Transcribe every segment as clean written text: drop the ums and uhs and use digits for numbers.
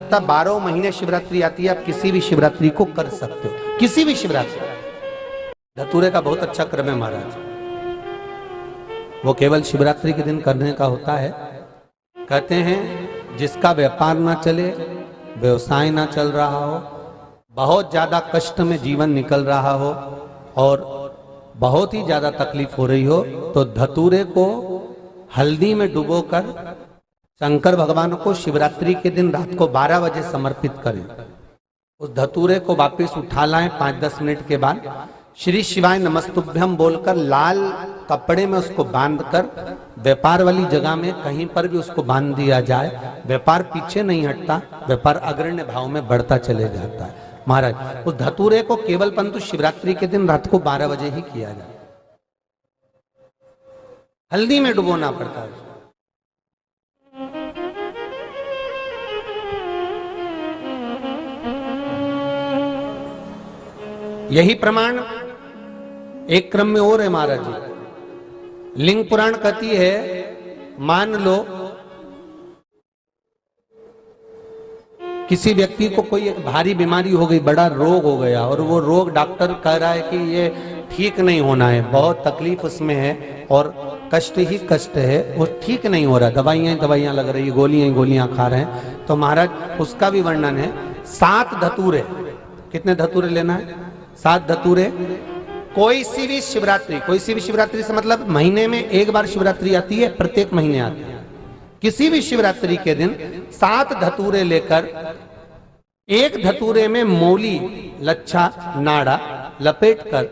होता, 12 महीने शिवरात्रि आती है, आप किसी भी शिवरात्रि को कर सकते हो, किसी भी शिवरात्रि। धतूरे का बहुत अच्छा क्रम है महाराज, वो केवल शिवरात्रि के दिन करने का होता है। कहते हैं जिसका व्यापार ना चले, व्यवसाय ना चल रहा हो, बहुत ज्यादा कष्ट में जीवन निकल रहा हो और बहुत ही ज्यादा तकलीफ हो रही हो, तो धतूरे को हल्दी में डुबोकर शंकर भगवान को शिवरात्रि के दिन रात को 12 बजे समर्पित करें। उस धतूरे को वापस उठा लाएं 5-10 मिनट के बाद, श्री शिवाय नमस्तुभ्यम बोलकर लाल कपड़े में उसको बांधकर व्यापार वाली जगह में कहीं पर भी उसको बांध दिया जाए। व्यापार पीछे नहीं हटता, व्यापार अग्रण्य भाव में बढ़ता चले जाता है। महाराज उस धतूरे को केवल परंतु शिवरात्रि के दिन रात को 12 बजे ही किया जाए, हल्दी में डुबोना पड़ता है। यही प्रमाण एक क्रम में और है महाराज जी। लिंग पुराण कहती है, मान लो किसी व्यक्ति को कोई एक भारी बीमारी हो गई, बड़ा रोग हो गया, और वो रोग डॉक्टर कह रहा है कि ये ठीक नहीं होना है, बहुत तकलीफ उसमें है और कष्ट ही कष्ट है, वो ठीक नहीं हो रहा, दवाइयां लग रही, गोलियां खा रहे हैं। तो महाराज उसका भी वर्णन है। 7 धतूरे, कितने धतूरे लेना है? 7 धतूरे। कोई सी भी शिवरात्रि से मतलब महीने में एक बार शिवरात्रि आती है, प्रत्येक महीने आती है। किसी भी शिवरात्रि के दिन 7 धतूरे लेकर, एक धतूरे में मौली लच्छा नाड़ा लपेटकर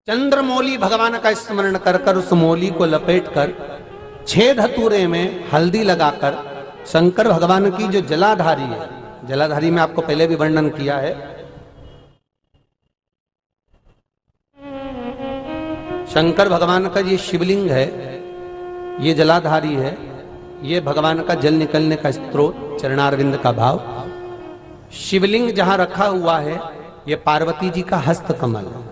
चंद्रमौली भगवान का स्मरण कर उस मौली को लपेटकर 6 धतूरे में हल्दी लगाकर शंकर भगवान की जो जलाधारी है, जलाधारी में आपको पहले भी वर्णन किया है, शंकर भगवान का ये शिवलिंग है, ये जलाधारी है, ये भगवान का जल निकलने का स्त्रोत, चरणारविंद का भाव। शिवलिंग जहां रखा हुआ है ये पार्वती जी का हस्त कमल है,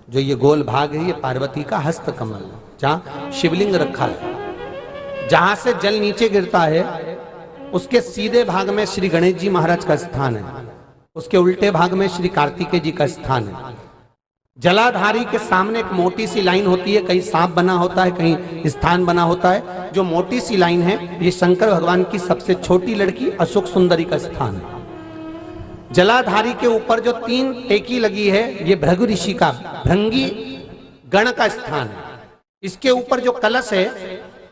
जो ये गोल भाग है ये पार्वती का हस्त कमल है, जहां शिवलिंग रखा है। जहां से जल नीचे गिरता है उसके सीधे भाग में श्री गणेश जी महाराज का स्थान है, उसके उल्टे भाग में श्री कार्तिकेय जी का स्थान है। जलाधारी के सामने एक मोटी सी लाइन होती है, कहीं सांप बना होता है, कहीं स्थान बना होता है। जो मोटी सी लाइन है ये शंकर भगवान की सबसे छोटी लड़की अशोक सुंदरी का स्थान है। जलाधारी के ऊपर जो 3 टेकी लगी है ये भृगु ऋषि का भृंगी गण का स्थान है। इसके ऊपर जो कलश है,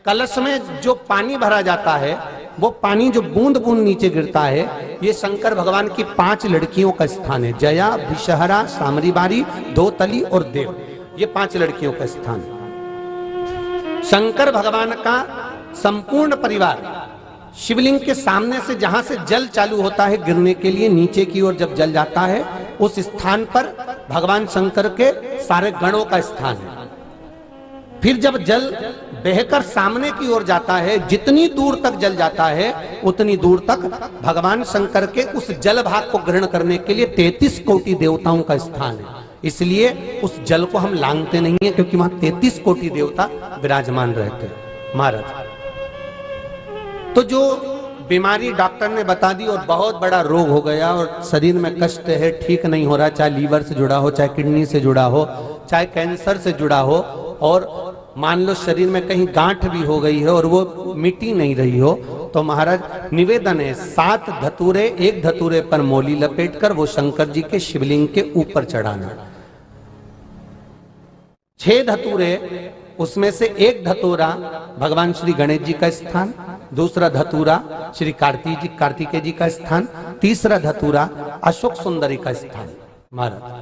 कलश में जो पानी भरा जाता है, वो पानी जो बूंद बूंद नीचे गिरता है, ये शंकर भगवान की 5 लड़कियों का स्थान है। जया, विषहरा, सामरीबारी, दोतली और देव, ये 5 लड़कियों का स्थान है। शंकर भगवान का संपूर्ण परिवार शिवलिंग के सामने से जहां से जल चालू होता है गिरने के लिए, नीचे की ओर जब जल जाता है, उस स्थान पर भगवान शंकर के सारे गणों का स्थान है। फिर जब जल बहकर सामने की ओर जाता है, जितनी दूर तक जल जाता है उतनी दूर तक भगवान शंकर के उस जल भाग को ग्रहण करने के लिए 33 कोटि देवताओं का स्थान है। इसलिए उस जल को हम लांघते नहीं है, क्योंकि वहां 33 कोटि देवता विराजमान रहते हैं महाराज। तो जो बीमारी डॉक्टर ने बता दी और बहुत बड़ा रोग हो गया और शरीर में कष्ट है, ठीक नहीं हो रहा, चाहे लीवर से जुड़ा हो, चाहे किडनी से जुड़ा हो, चाहे कैंसर से जुड़ा हो, और मान लो शरीर में कहीं गांठ भी हो गई है और वो मिटी नहीं रही हो, तो महाराज निवेदन है 7 धतूरे, एक धतूरे पर मौली लपेटकर वो शंकर जी के शिवलिंग के ऊपर चढ़ाना। 6 धतूरे, उसमें से एक धतूरा भगवान श्री गणेश जी का स्थान, दूसरा धतूरा श्री कार्तिकेय जी का स्थान, तीसरा धतूरा अशोक सुंदरी का स्थान। महाराज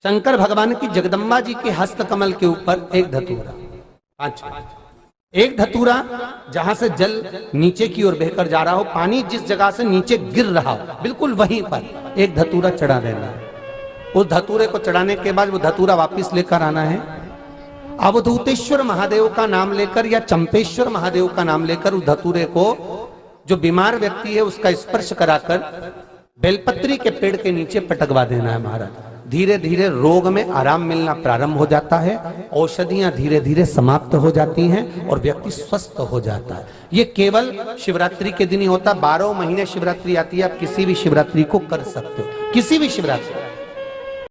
शंकर भगवान की जगदम्बा जी के हस्त कमल के ऊपर एक धतूरा, 5, एक धतूरा जहां से जल नीचे की ओर बहकर जा रहा हो, पानी जिस जगह से नीचे गिर रहा हो बिल्कुल वहीं पर एक धतूरा चढ़ा देना है। उस धतूरे को चढ़ाने के बाद वो धतूरा वापस लेकर आना है। अवधूतेश्वर महादेव का नाम लेकर या चंपेश्वर महादेव का नाम लेकर उस धतूरे को, जो बीमार व्यक्ति है उसका स्पर्श कराकर बेलपत्री के पेड़ के नीचे पटकवा देना है महाराज। धीरे धीरे रोग में आराम मिलना प्रारंभ हो जाता है, औषधियां धीरे धीरे समाप्त हो जाती हैं और व्यक्ति स्वस्थ हो जाता है। ये केवल शिवरात्रि के दिन ही होता। 12 महीने शिवरात्रि आती है, आप किसी भी शिवरात्रि को कर सकते हो, किसी भी शिवरात्रि।